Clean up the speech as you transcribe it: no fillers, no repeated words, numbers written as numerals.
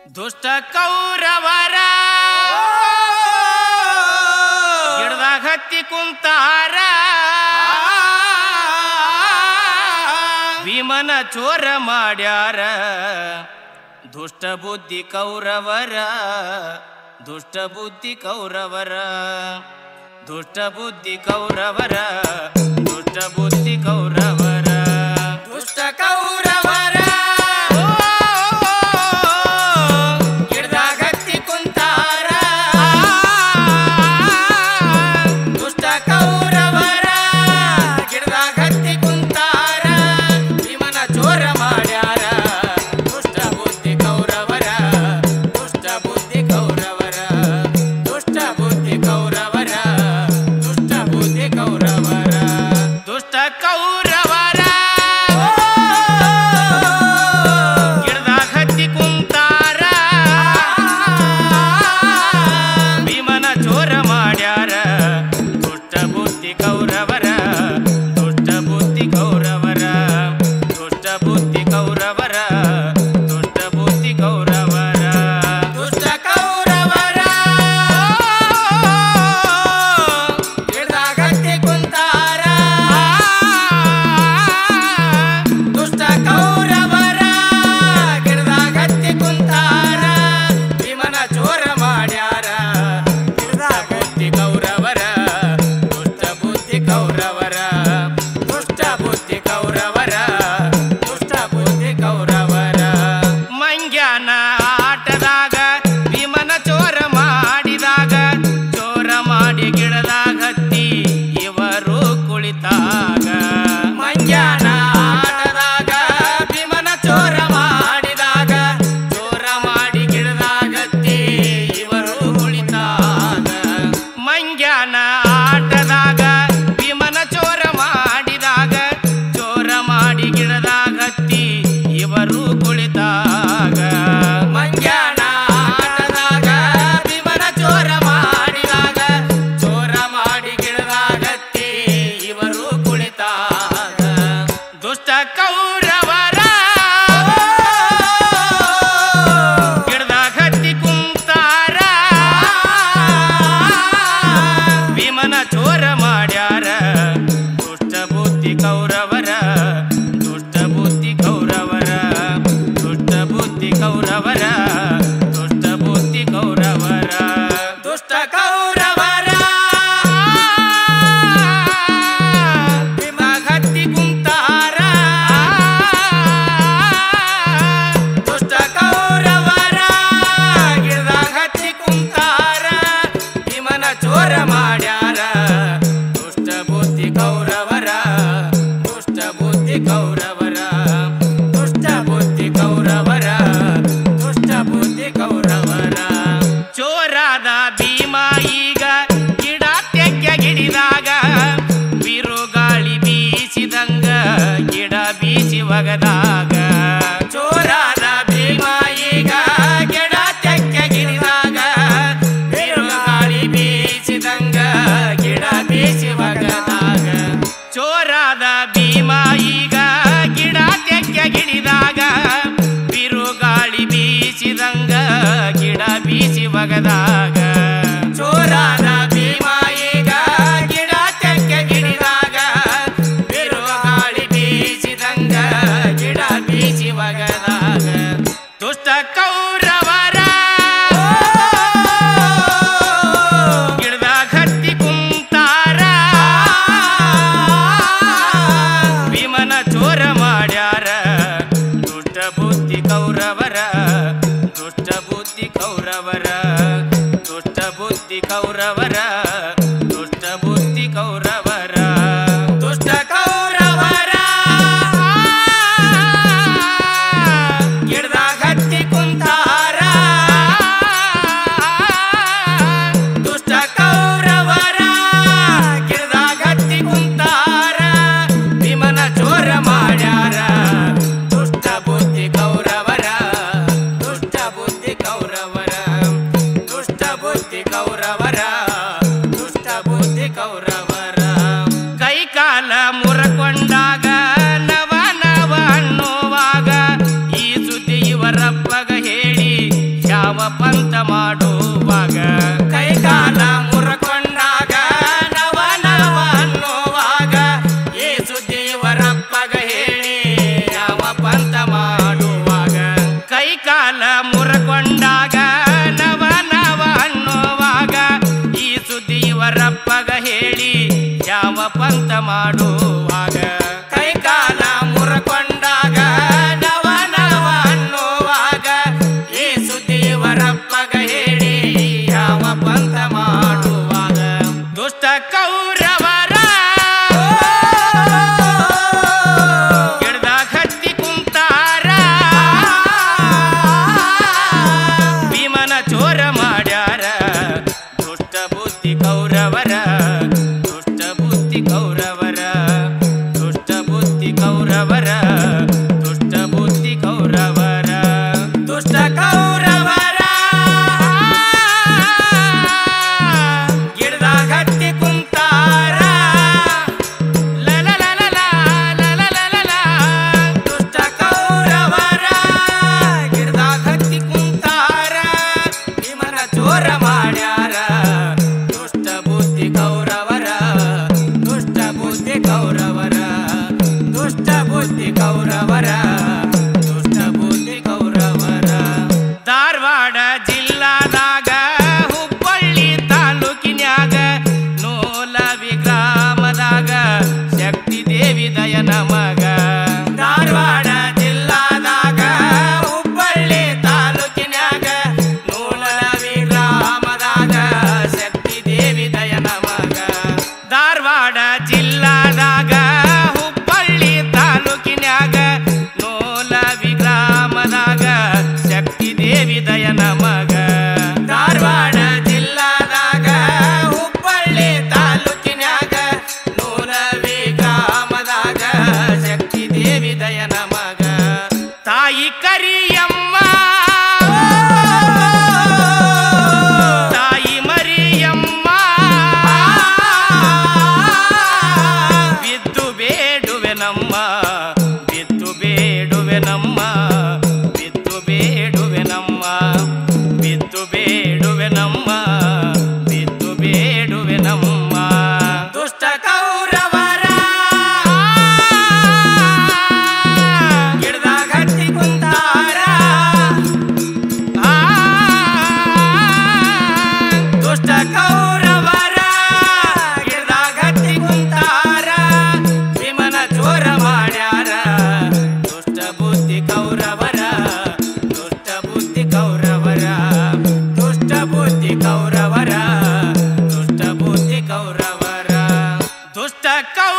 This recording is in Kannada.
ದುಷ್ಟ ಕೌರವರ ಗಿಡದಾಗ ಹತ್ತಿ ಕುಂತಾರ ಭೀಮನ ಚೋರ ಮಾಡ್ಯಾರ ದುಷ್ಟ ಬುದ್ಧಿ ಕೌರವರ ದುಷ್ಟ ಬುದ್ಧಿ ಕೌರವರ ದುಷ್ಟ ಬುದ್ಧಿ ಕೌರವರ ದುಷ್ಟ ಬುದ್ಧಿ ಕೌರವರ ದುಷ್ಟ ಕೌರವರ ಗಿಡದಾಗ ಹತ್ತಿ ಕುಂತಾರ ದುಷ್ಟ ಕೌರವರ ಗಿಡದಾಗ ಹತ್ತಿ ಕುಂತಾರ ಭೀಮನ ಚೋರ ಮಾಡ್ಯಾರ ದುಷ್ಟ ಬುದ್ಧಿ ಕೌರವರ ದುಷ್ಟ ಬುದ್ಧಿ ಕೌರವರ ದುಷ್ಟ ಬುದ್ಧಿ ಕೌರವರ ದುಷ್ಟ ಬುದ್ಧಿ ಕೌರವರ ದುಷ್ಟ ಕೌರವರ ಗಿಡದಾಗ ಹತ್ತಿ ಕುಂತಾರ ಭೀಮನ ಚೋರ ಮಾಡ್ಯಾರ ದುಷ್ಟ ಬುದ್ಧಿ ಕೌರವರ ದುಷ್ಟ ಬುದ್ಧಿ ಕೌರವರ ದುಷ್ಟ ಬುದ್ಧಿ ಕೌರವರ ದುಷ್ಟ ಬುದ್ಧಿ ಕೌರವರ ದುಷ್ಟ ಕೌರವರ ಗಿಡದಾಗ ಹತ್ತಿ ಕುಂತಾರ ದುಷ್ಟ ಕೌರವರ ಗಿಡದಾಗ ಹತ್ತಿ ಕುಂತಾರ ಭೀಮನ ಚೋರ ಮಾಡ್ಯಾರ ದುಷ್ಟ ಬುದ್ಧಿ ಕೌರವರ ದುಷ್ಟ ಬುದ್ಧಿ ಕೌರವರ ದುಷ್ಟ ಬುದ್ಧಿ ಕೌರವರ ದುಷ್ಟ ಬುದ್ಧಿ ಕೌರವರ ಮಂಗ್ಯಾನ ಆಟದಾಗ ಭೀಮನ ಚೋರ ಮಾಡಿದಾಗ ಚೋರ ಮಾಡಿ ಗಿಡದಾಗ ಹತ್ತಿ ಇವರು ಕುಳಿತಾಗ ಮಂಗ್ಯಾನ ಆಟದಾಗ ಭೀಮನ ಚೋರ ಮಾಡಿದಾಗ ಚೋರ ಮಾಡಿ ಗಿಡದಾಗ ಹತ್ತಿ ಇವರು ಕುಳಿತಾಗ ಮಂಗ್ಯಾನ ಆಟದಾಗ ಭೀಮನ ಚೋರ ಮಾಡಿದಾಗ ಚೋರ ಮಾಡಿ ಗಿಡದಾಗ ಹತ್ತಿ ಇವರು ಕುಳಿತಾಗ ಮಂಗ್ಯಾನ ಆಟದಾಗ ಭೀಮನ ಚೋರ ಮಾಡಿದಾಗ ಚೋರ ಮಾಡಿ ಗಿಡದಾಗ ಹತ್ತಿ ಇವರು ಕುಳಿತಾಗ ದುಷ್ಟ ಕೌರವರ ಗಿಡದಾಗ ಹತ್ತಿ ಕುಂತಾರ ಭೀಮನ ಚೋರ ಮಾಡ್ಯಾರ ದುಷ್ಟ ಬುದ್ಧಿ ಕೌರವರ ದುಷ್ಟ ಬುದ್ಧಿ ಕೌರವರ ದುಷ್ಟ ಬುದ್ಧಿ ಕೌರವರ ದುಷ್ಟ ಬುದ್ಧಿ ಕೌರವರ ದುಷ್ಟ ಕೌರವರ ಭೀಮಗ ಹತ್ತಿ ಕುಂತಾರ ದುಷ್ಟ ಕೌರವರ ಗಿಡದಾಗ ಹತ್ತಿ ಕುಂತಾರ ಭೀಮನ ಚೋರ ಮಾಡ್ಯಾರ ದುಷ್ಟ ಬುದ್ಧಿ ಕೌರವರ ದುಷ್ಟ ಬುದ್ಧಿ ಕೌರವರ ದುಷ್ಟ ಬುದ್ಧಿ ಕೌರವರ ದುಷ್ಟ ಬುದ್ಧಿ ಕೌರವರ ಚೋರಾದ ಭೀಮ ಈಗ ಗಿಡ ತೆಕ್ಕ ಗಿಡಿದಾಗ ಬಿರುಗಾಳಿ ಬೀಸಿದಂಗ ಗಿಡ ಬೀಸಿ ಒಗದಾಗ ಚೋರಾದ ಭೀಮ ಈಗ ಗಿಡ ತೆಕ್ಕ ಗಿಡಿದಾಗ ಬಿರುಗಾಳಿ ಬೀಸಿದಂಗ ಗಿಡ ಬೀಸಿ ಒಗದಾಗ ಚೋರಾದ ಭೀಮ ಈಗ ಗಿಡ ತೆಕ್ಕ ಗಿಡಿದಾಗ ಬಿರುಗಾಳಿ ಬೀಸಿದಂಗ ಗಿಡ ಬೀಸಿ ಒಗದಾಗ ಚೋರಾದ ಭೀಮ ಈಗ ಗಿಡ ತೆಕ್ಕ ಗಿಡಿದಾಗ ಬಿರುಗಾಳಿ ಬೀಸಿದಂಗ ಗಿಡ ಬೀಸಿ ಒಗದಾಗ ದುಷ್ಟ ಕೌರವರ ಗಿಡದಾಗ ಹತ್ತಿ ಕುಂತಾರ ಭೀಮನ ಚೋರ ಮಾಡ್ಯಾರ ದುಷ್ಟ ಬುದ್ಧಿ ಕೌರವರ ದುಷ್ಟ ಬುದ್ಧಿ ಕೌರವರ ದುಷ್ಟ ಬುದ್ಧಿ ಕೌರವರ ದುಷ್ಟ ಬುದ್ಧಿ ಕೌರವರ ದುಷ್ಟ ಕೌರವರ ಗಿಡದಾಗ ಹತ್ತಿ ಕುಂತಾರ ದುಷ್ಟ ಕೌರವರ ಗಿಡದಾಗ ಹತ್ತಿ ಕುಂತಾರ ಭೀಮನ ಚೋರ ಮಾಡ್ಯಾರ ದುಷ್ಟ ಬುದ್ಧಿ ಕೌರವರ ದುಷ್ಟ ಬುದ್ಧಿ ಕೌರವರ ದುಷ್ಟ ಬುದ್ಧಿ ಕೌರವರ ಪಂಥ ಮಾಡುವಾಗ ಕೈಕಾಲ ಮುರಕೊಂಡಾಗ ನವ ನವ ಅನ್ನುವಾಗ ಏಸು ದೇವರಪ್ಪಗ ಹೇಳಿ ಯಾವ ಪಂಥ ಮಾಡುವಾಗ ಕೈಕಾಲ ಮುರಕೊಂಡಾಗ ನವ ನವ ಅನ್ನುವಾಗ ಏಸು ದೇವರಪ್ಪಗ ಹೇಳಿ ಯಾವ ಪಂಥ ಮಾಡುವಾಗ ಕೈಕಾಲ ಮುರಕೊಂಡಾಗ ನವ ನವ ಅನ್ನುವಾಗ ಏಸು ದೇವರಪ್ಪಗ ಹೇಳಿ ಯಾವ ಪಂಥ ಮಾಡುವಾಗ ದುಷ್ಟ ಕೌರವರ ಗಿಡದಾಗ ಹತ್ತಿ ಕುಂತಾರ ಭೀಮನ ಚೋರ ಮಾಡ್ಯಾರ ದುಷ್ಟ ಬುದ್ಧಿ ಕೌರವರ ದುಷ್ಟ ಬುದ್ಧಿ ಕೌರವರ ದುಷ್ಟ ಬುದ್ಧಿ ಕೌರವರ ದುಷ್ಟ ಬುದ್ಧಿ ಕೌರವರ ದುಷ್ಟ ಕೌರವರ ಗಿಡದಾಗ ಹತ್ತಿ ಕುಂತಾರ ಲಲಲಲಲ ಲಲಲಲಲ ದುಷ್ಟ ಕೌರವರ ಗಿಡದಾಗ ಹತ್ತಿ ಕುಂತಾರ ಭೀಮನ ಚೋರ ಮಾಡ್ಯಾರ ದುಷ್ಟ ಬುದ್ಧಿ ಕೌರವರ ದುಷ್ಟ ಬುದ್ಧಿ ಕೌರವರ ದುಷ್ಟ ಬುದ್ಧಿ ಕೌರವರ ದುಷ್ಟ ಬುದ್ಧಿ ಕೌರವರ ಧಾರವಾಡ ಜಿಲ್ಲಾದಾಗ ಹುಬ್ಬಳ್ಳಿ ತಾಲೂಕಿನ್ಯಾಗ ನೋಲವಿ ಗ್ರಾಮದಾಗ ಶಕ್ತಿ ದೇವಿ ದಯನ ಮಗ ಧಾರವಾಡ ಜಿಲ್ಲಾದಾಗ ಹುಬ್ಬಳ್ಳಿ ತಾಲೂಕಿನ್ಯಾಗ ನೋಲವಿ ಗ್ರಾಮದಾಗ ಶಕ್ತಿ ದೇವಿ ದಯನ ಮಗ ಧಾರವಾಡ ಜಿಲ್ಲಾದಾಗ ಹುಬ್ಬಳ್ಳಿ ತಾಲೂಕಿನ್ಯಾಗ ನೋಲವಿ ಗ್ರಾಮದಾಗ ಶಕ್ತಿ ದೇವಿ ದಯನ ಮಗ ಧಾರವಾಡ ಜಿಲ್ಲಾದಾಗ ಹುಬ್ಬಳ್ಳಿ ತಾಲೂಕಿನ್ಯಾಗ ನೋಲವಿ ಗ್ರಾಮದಾಗ ಶಕ್ತಿ ದೇವಿ ದಯನ ಮಗ ತಾಯಿ ಕರಿಯಮ್ಮ ತಾಯಿ ಮರಿಯಮ್ಮ ಬಿದ್ದು ಬೇಡುವೆ ನಮ್ಮ ಬಿದ್ದು ಬೇಡುವೆ ನಮ್ಮ ಬಿದ್ದು ಬೇಡುವೆ ನಮ್ಮ ಬಿದ್ದು ಬೇಡುವೆ ನಮ್ಮ ಬಿದ್ದು ಬೇಡುವೆ ನಮ್ಮ ದುಷ್ಟ ಕೌರವರ ಗಿಡದಾಗ ಹತ್ತಿ ಕುಂತಾರ ದುಷ್ಟ ಕೌರವರ ಗಿಡದಾಗ ಹತ್ತಿ ಕುಂತಾರ ಭೀಮನ ಚೋರ ಮಾಡ್ಯಾರ ದುಷ್ಟ ಬುದ್ಧಿ ಕೌರವರ ದುಷ್ಟ ಬುದ್ಧಿ ಕೌರವರ ದುಷ್ಟ ಬುದ್ಧಿ ಕೌರವರ ದುಷ್ಟ ಬುದ್ಧಿ ಕೌರವರ ದುಷ್ಟ ಕೌ